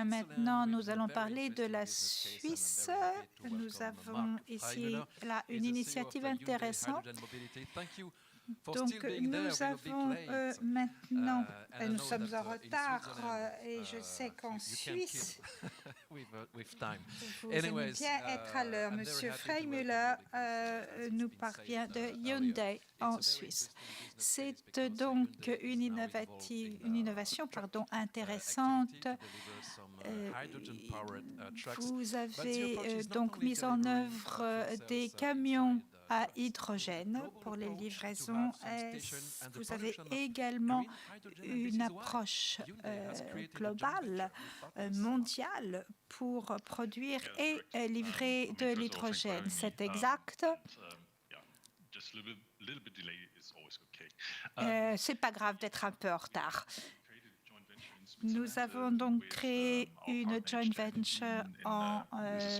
Maintenant, nous allons parler de la Suisse. Nous avons ici là une initiative intéressante. Donc, nous avons maintenant, nous sommes en retard et je sais qu'en Suisse, vous aimez bien être à l'heure. Monsieur Freimüller nous parvient de Hyundai en Suisse. C'est donc une innovation intéressante. Vous avez donc mis en œuvre des camions à hydrogène pour les livraisons. Vous avez également une approche globale, mondiale, pour produire et livrer de l'hydrogène. C'est exact. C'est pas grave d'être un peu en retard. Nous avons donc créé une joint venture en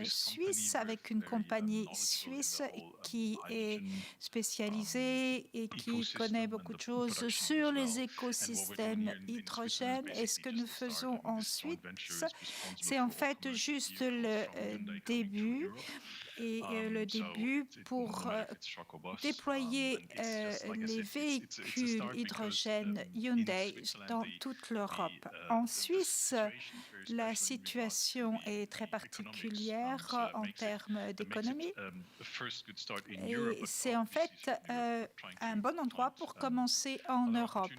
Suisse avec une compagnie suisse qui est spécialisée et qui connaît beaucoup de choses sur les écosystèmes hydrogène. Et ce que nous faisons ensuite, c'est en fait juste le début. Et le début pour déployer les véhicules hydrogène Hyundai dans toute l'Europe. En Suisse, la situation est très particulière en termes d'économie. Et c'est en fait un bon endroit pour commencer en Europe.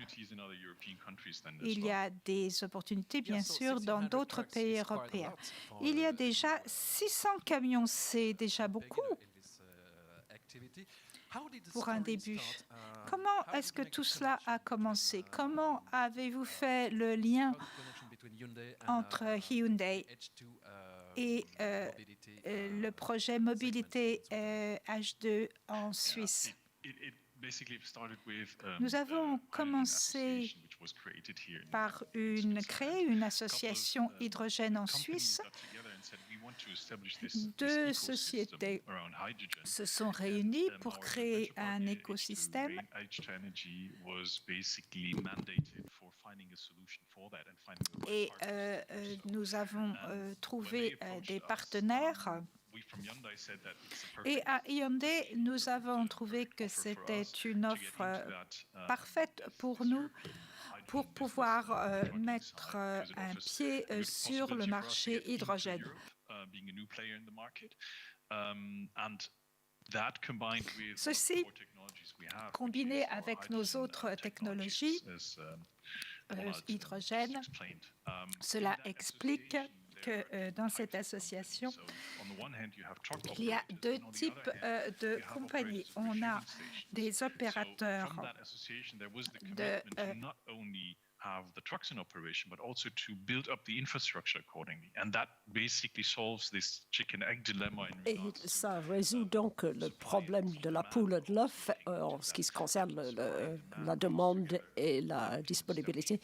Il y a des opportunités, bien sûr, dans d'autres pays européens. Il y a déjà 600 camions, c'est déjà beaucoup pour un début. Comment est-ce que tout cela a commencé? Comment avez-vous fait le lien entre Hyundai et le projet mobilité H2 en Suisse? Nous avons commencé par créer une association hydrogène en Suisse. Deux sociétés se sont réunies pour créer un écosystème. Et nous avons trouvé des partenaires. Et à Hyundai, nous avons trouvé que c'était une offre parfaite pour nous pour pouvoir mettre un pied sur le marché hydrogène. Ceci, combiné avec nos autres technologies hydrogène, cela explique que dans cette association, il y a deux types de compagnies. On a des opérateurs have the trucks in operation, but also to build up the infrastructure accordingly. And that basically solves this chicken-egg dilemma. Et ça résout donc le problème de la poule et de l'œuf en ce qui se concerne la demande et la disponibilité.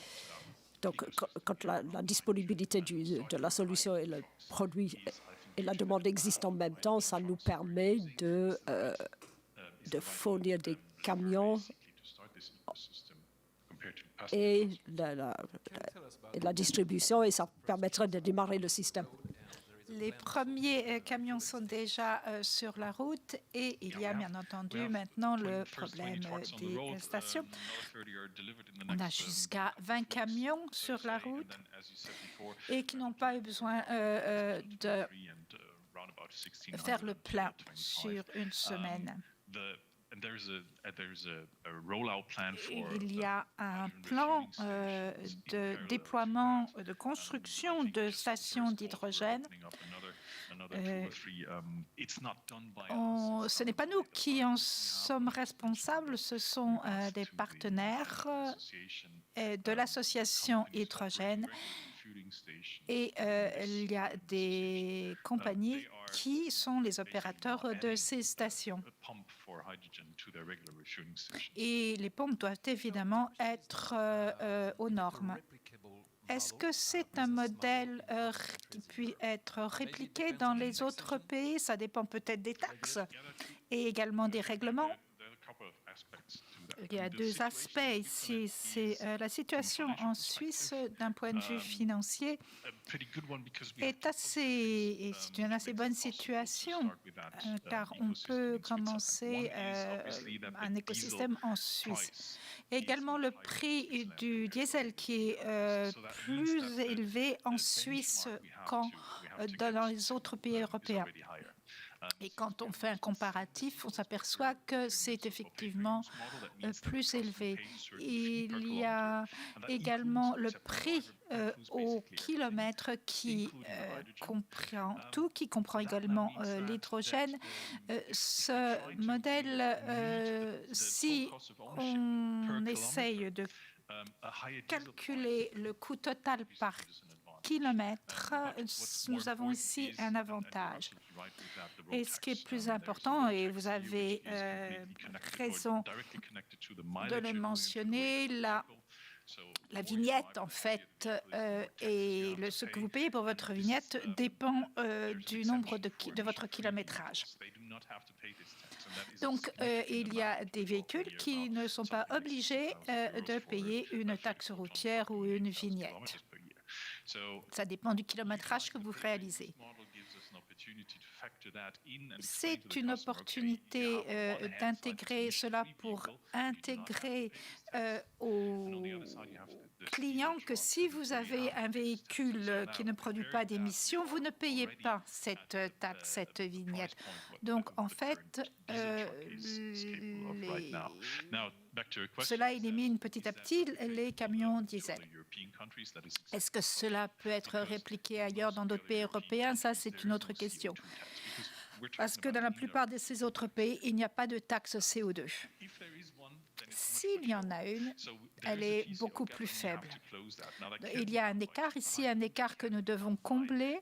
Donc, quand la disponibilité de la solution et le produit et la demande existent en même temps, ça nous permet de fournir des camions et la distribution, et ça permettrait de démarrer le système. Les premiers camions sont déjà sur la route et il y a bien entendu maintenant le problème des stations. On a jusqu'à 20 camions sur la route et qui n'ont pas eu besoin de faire le plein sur une semaine. Il y a un plan de déploiement, de construction de stations d'hydrogène. Ce n'est pas nous qui en sommes responsables, ce sont des partenaires de l'association hydrogène. Et il y a des compagnies qui sont les opérateurs de ces stations. Et les pompes doivent évidemment être aux normes. Est-ce que c'est un modèle qui peut être répliqué dans les autres pays? Ça dépend peut-être des taxes et également des règlements. Il y a deux aspects ici. C'est la situation en Suisse d'un point de vue financier c'est une assez bonne situation car on peut commencer un écosystème en Suisse. Également le prix du diesel qui est plus élevé en Suisse qu'en dans les autres pays européens. Et quand on fait un comparatif, on s'aperçoit que c'est effectivement plus élevé. Il y a également le prix au kilomètre qui comprend tout, qui comprend également l'hydrogène. Ce modèle, si on essaye de calculer le coût total par kilomètre, nous avons ici un avantage. Et ce qui est plus important, et vous avez raison de le mentionner, la vignette, en fait, et ce que vous payez pour votre vignette dépend du nombre de votre kilométrage. Donc, il y a des véhicules qui ne sont pas obligés de payer une taxe routière ou une vignette. Ça dépend du kilométrage que vous réalisez. C'est une opportunité d'intégrer cela pour intégrer aux clients que si vous avez un véhicule qui ne produit pas d'émissions, vous ne payez pas cette taxe, cette vignette. Donc, en fait, cela élimine petit à petit les camions diesel. Est-ce que cela peut être répliqué ailleurs dans d'autres pays européens? Ça, c'est une autre question. Parce que dans la plupart de ces autres pays, il n'y a pas de taxe CO2. S'il y en a une, elle est beaucoup plus faible. Il y a un écart ici, un écart que nous devons combler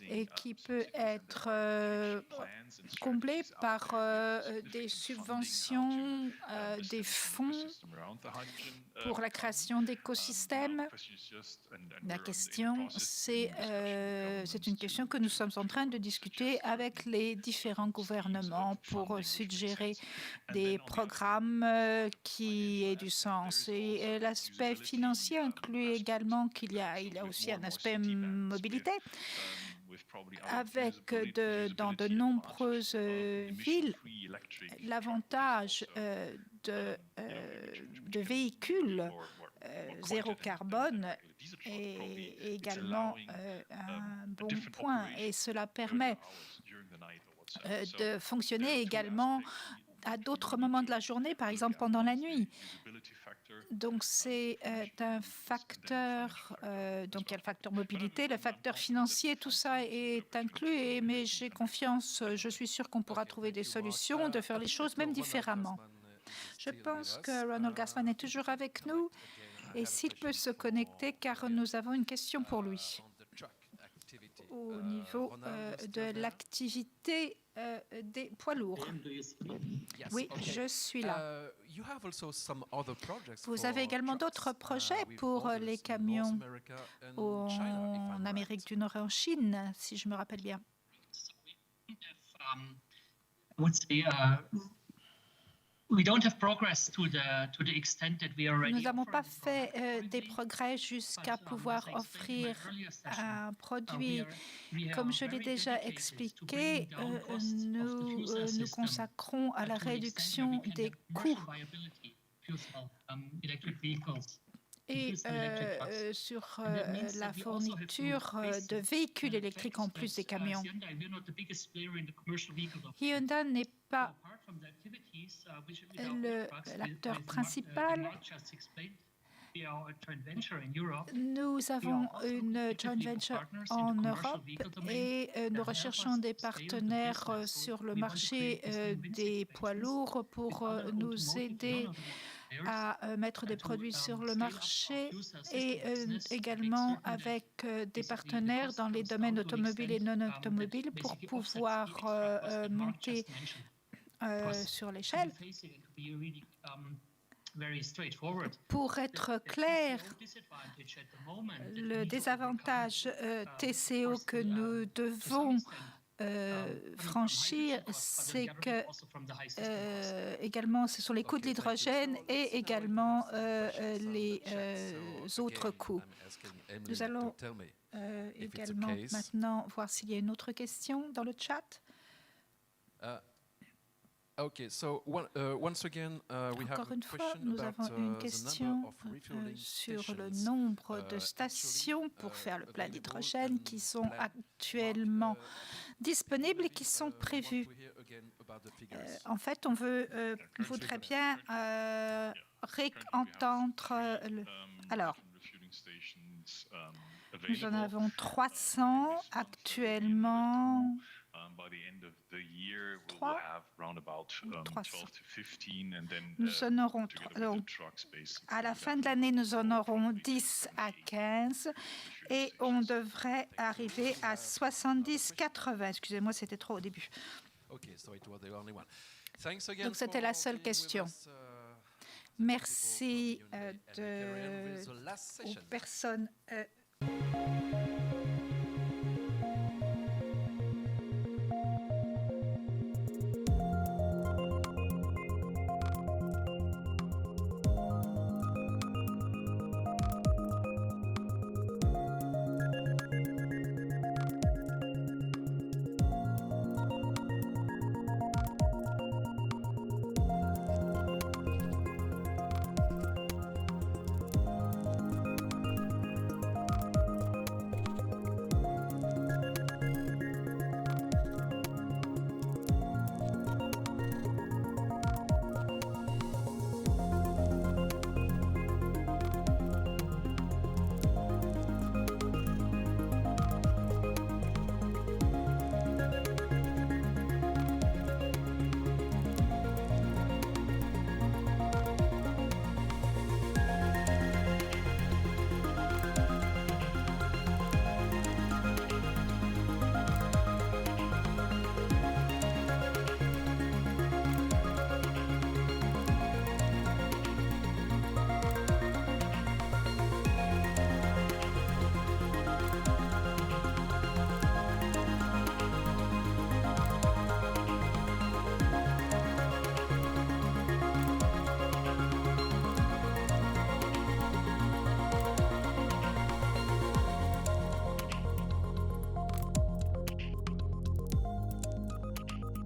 et qui peut être comblé par des subventions, des fonds pour la création d'écosystèmes. La question, c'est une question que nous sommes en train de discuter avec les différents gouvernements pour suggérer des programmes qui aient du sens. Et l'aspect financier inclut également qu'il y a aussi un aspect mobilité. Avec dans de nombreuses villes, l'avantage de véhicules zéro carbone est également un bon point et cela permet de fonctionner également à d'autres moments de la journée, par exemple pendant la nuit. Donc c'est un facteur, donc il y a le facteur mobilité, le facteur financier, tout ça est inclus, mais j'ai confiance, je suis sûre qu'on pourra trouver des solutions, de faire les choses même différemment. Je pense que Ronald Gassman est toujours avec nous et s'il peut se connecter, car nous avons une question pour lui. Au niveau de l'activité des poids lourds. Oui, je suis là. Vous avez également d'autres projets pour les camions en Amérique du Nord et en Chine, si je me rappelle bien. Nous n'avons pas fait des progrès jusqu'à pouvoir offrir un produit. Comme je l'ai déjà expliqué, nous nous consacrons à la réduction des coûts et sur la fournture de véhicules électriques en plus des camions. Hyundai n'est pas l'acteur principal. Nous avons une joint venture en Europe et nous recherchons des partenaires sur le marché des poids lourds pour nous aider à mettre des produits sur le marché et également avec des partenaires dans les domaines automobiles et non automobiles pour pouvoir monter sur l'échelle. Pour être clair, le désavantage TCO que nous devons franchir, c'est que également ce sont les coûts de l'hydrogène et également les autres coûts. Nous allons également maintenant voir s'il y a une autre question dans le chat. Encore une fois, nous avons une question sur le nombre de stations pour faire le plein d'hydrogène qui sont actuellement disponibles et qui sont prévues. En fait, on voudrait bien réentendre. Alors, nous en avons 300 actuellement. 300. Nous en aurons donc, à la fin de l'année, nous en aurons 10 à 15 et on devrait arriver à 70-80. Excusez-moi, c'était trop au début. Donc c'était la seule question. Merci aux personnes.